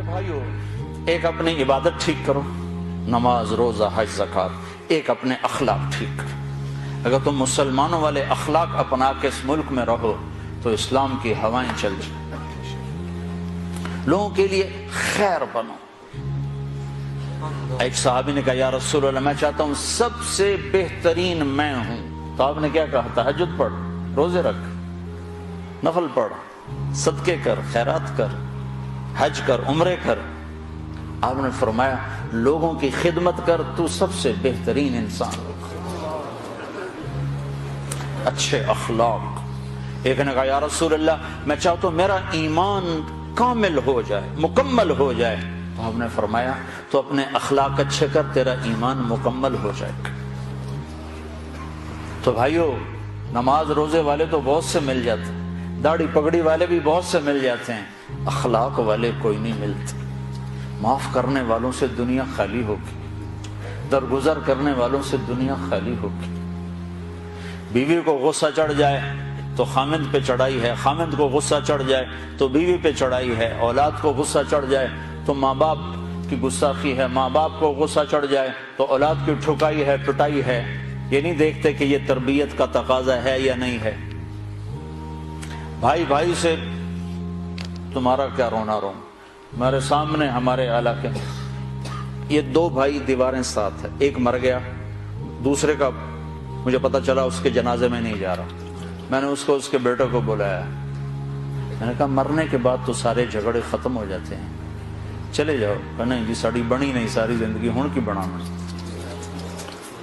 بھائیو، ایک اپنی عبادت ٹھیک کرو، نماز، روزہ، حج، زکوٰۃ، ایک اپنے اخلاق ٹھیک کرو۔ اگر تم مسلمانوں والے اخلاق اپنا کے اس ملک میں رہو تو اسلام کی ہوائیں چل جائیں، لوگوں کے لیے خیر بنو۔ ایک صحابی نے کہا یا رسول اللہ میں چاہتا ہوں سب سے بہترین میں ہوں، تو آپ نے کیا کہا؟ تہجد پڑھ، روزے رکھ، نفل پڑھ، صدقے کر، خیرات کر، حج کر، عمرے کر۔ آپ نے فرمایا لوگوں کی خدمت کر، تو سب سے بہترین انسان۔ اچھے اخلاق۔ ایک نے کہا یا رسول اللہ میں چاہتا ہوں میرا ایمان کامل ہو جائے، مکمل ہو جائے، تو آپ نے فرمایا تو اپنے اخلاق اچھے کر، تیرا ایمان مکمل ہو جائے گا۔ تو بھائیو، نماز روزے والے تو بہت سے مل جاتے ہیں، داڑھی پگڑی والے بھی بہت سے مل جاتے ہیں، اخلاق والے کوئی نہیں ملتے۔ معاف کرنے والوں سے دنیا خالی ہوگی، درگزر کرنے والوں سے دنیا خالی ہوگی۔ بیوی کو غصہ چڑھ جائے تو خامند پہ چڑھائی ہے، خامند کو غصہ چڑھ جائے تو بیوی پہ چڑھائی ہے، اولاد کو غصہ چڑھ جائے تو ماں باپ کی گستاخی ہے، ماں باپ کو غصہ چڑھ جائے تو اولاد کی ٹھکائی ہے، پٹائی ہے۔ یہ نہیں دیکھتے کہ یہ تربیت کا تقاضا ہے یا نہیں ہے۔ بھائی بھائی سے تمہارا کیا رونا رو۔ ہمارے سامنے ہمارے علاقے میں یہ دو بھائی دیواریں ساتھ ہیں، ایک مر گیا، دوسرے کا مجھے پتا چلا اس کے جنازے میں نہیں جا رہا۔ میں نے اس کو اس کے بیٹے کو بلایا، میں نے کہا مرنے کے بعد تو سارے جھگڑے ختم ہو جاتے ہیں، چلے جاؤ۔ کہ نہیں جی ساڑی بنی نہیں ساری زندگی ہون کی بنانا۔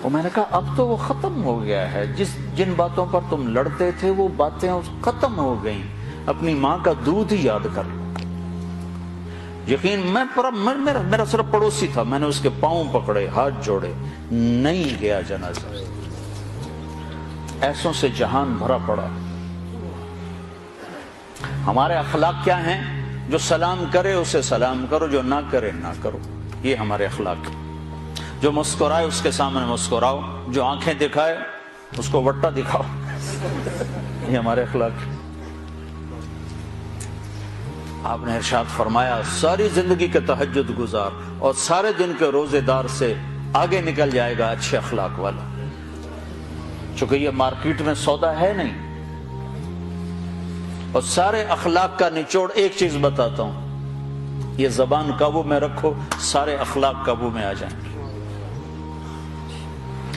اور میں نے کہا اب تو وہ ختم ہو گیا ہے، جن باتوں پر تم لڑتے تھے وہ باتیں ختم ہو گئیں، اپنی ماں کا دودھ ہی یاد کر لو۔ یقین میرا صرف پڑوسی تھا، میں نے اس کے پاؤں پکڑے، ہاتھ جوڑے، نہیں گیا جنازہ۔ ایسوں سے جہان بھرا پڑا۔ ہمارے اخلاق کیا ہیں؟ جو سلام کرے اسے سلام کرو، جو نہ کرے نہ کرو، یہ ہمارے اخلاق ہیں۔ جو مسکرائے اس کے سامنے مسکراؤ، جو آنکھیں دکھائے اس کو وٹا دکھاؤ، یہ ہمارے اخلاق ہیں۔ آپ نے ارشاد فرمایا ساری زندگی کے تہجد گزار اور سارے دن کے روزے دار سے آگے نکل جائے گا اچھے اخلاق والا۔ چونکہ یہ مارکیٹ میں سودا ہے نہیں، اور سارے اخلاق کا نچوڑ ایک چیز بتاتا ہوں، یہ زبان قابو میں رکھو، سارے اخلاق قابو میں آ جائیں گے۔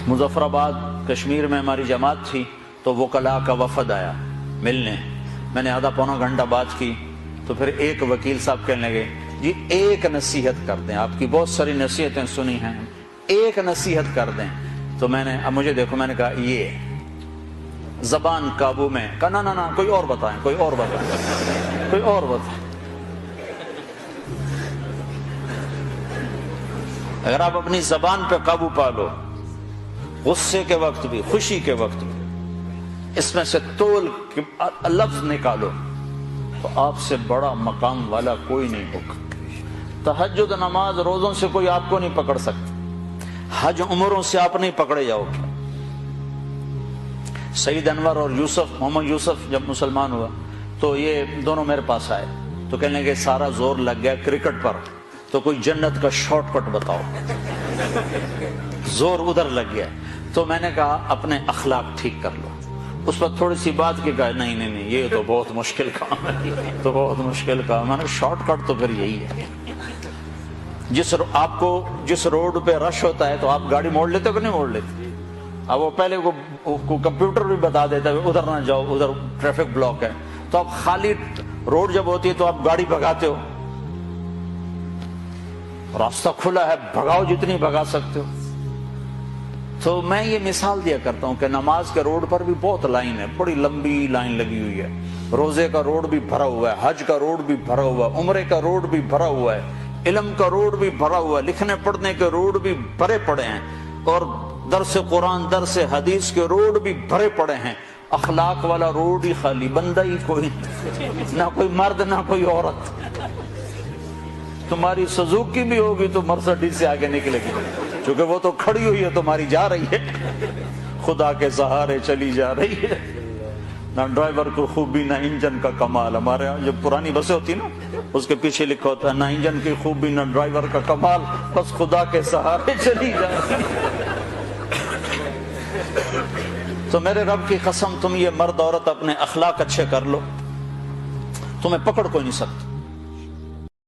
مظفر آباد کشمیر میں ہماری جماعت تھی تو وکلاء کا وفد آیا ملنے، میں نے آدھا پونا گھنٹہ بات کی تو پھر ایک وکیل صاحب کہنے لگے جی ایک نصیحت کر دیں، آپ کی بہت ساری نصیحتیں سنی ہیں، ایک نصیحت کر دیں۔ تو میں نے اب مجھے دیکھو، میں نے کہا یہ زبان قابو میں۔ کہا نا کوئی اور بتائیں، کوئی اور بتائیں، کوئی اور بتائیں۔ اگر آپ اپنی زبان پہ قابو پا لو، غصے کے وقت بھی، خوشی کے وقت بھی، اس میں سے تول لفظ نکالو، تو آپ سے بڑا مقام والا کوئی نہیں ہوگا۔ تہجد نماز روزوں سے کوئی آپ کو نہیں پکڑ سکتا، حج عمروں سے آپ نہیں پکڑے جاؤ گے۔ سعید انور اور محمد یوسف جب مسلمان ہوا تو یہ دونوں میرے پاس آئے تو کہنے لگے سارا زور لگ گیا کرکٹ پر، تو کوئی جنت کا شارٹ کٹ بتاؤ، زور ادھر لگ گیا۔ تو میں نے کہا اپنے اخلاق ٹھیک کر لو۔ اس پر تھوڑی سی بات کی، کہا نہیں یہ تو بہت مشکل کام ہے، تو بہت مشکل کام ہے۔ شارٹ کٹ تو پھر یہی ہے، آپ کو جس روڈ پہ رش ہوتا ہے تو آپ گاڑی موڑ لیتے ہو کہ نہیں موڑ لیتے؟ اب وہ پہلے کو کمپیوٹر بھی بتا دیتا ہے ادھر نہ جاؤ، ادھر ٹریفک بلاک ہے، تو آپ خالی روڈ جب ہوتی ہے تو آپ گاڑی بھگاتے ہو، راستہ کھلا ہے، بھگاؤ جتنی بھگا سکتے ہو۔ تو میں یہ مثال دیا کرتا ہوں کہ نماز کے روڈ پر بھی بہت لائن ہے، بڑی لمبی لائن لگی ہوئی ہے، روزے کا روڈ بھی بھرا ہوا ہے، حج کا روڈ بھی بھرا ہوا ہے، عمرے کا روڈ بھی بھرا ہوا ہے، علم کا روڈ بھی بھرا ہوا ہے، لکھنے پڑھنے کے روڈ بھی بھرے پڑے ہیں، اور درس قرآن درس حدیث کے روڈ بھی بھرے پڑے ہیں۔ اخلاق والا روڈ ہی خالی، بندہ ہی کوئی نہ کوئی مرد نہ کوئی عورت۔ تمہاری سزوکی بھی ہوگی تو مرسڈیز سے آگے نکلے گی، چونکہ وہ تو کھڑی ہوئی ہے، تمہاری جا رہی ہے، خدا کے سہارے چلی جا رہی ہے۔ نہ ڈرائیور کو خوبی نہ انجن کا کمال. ہمارے یہاں جو پرانی بسیں ہوتی نا اس کے پیچھے لکھا ہوتا ہے نہ انجن کی خوبی نہ ڈرائیور کا کمال, بس خدا کے سہارے چلی جائے. تو میرے رب کی قسم تم یہ مرد عورت اپنے اخلاق اچھے کر لو, تمہیں پکڑ کوئی نہیں سکتا.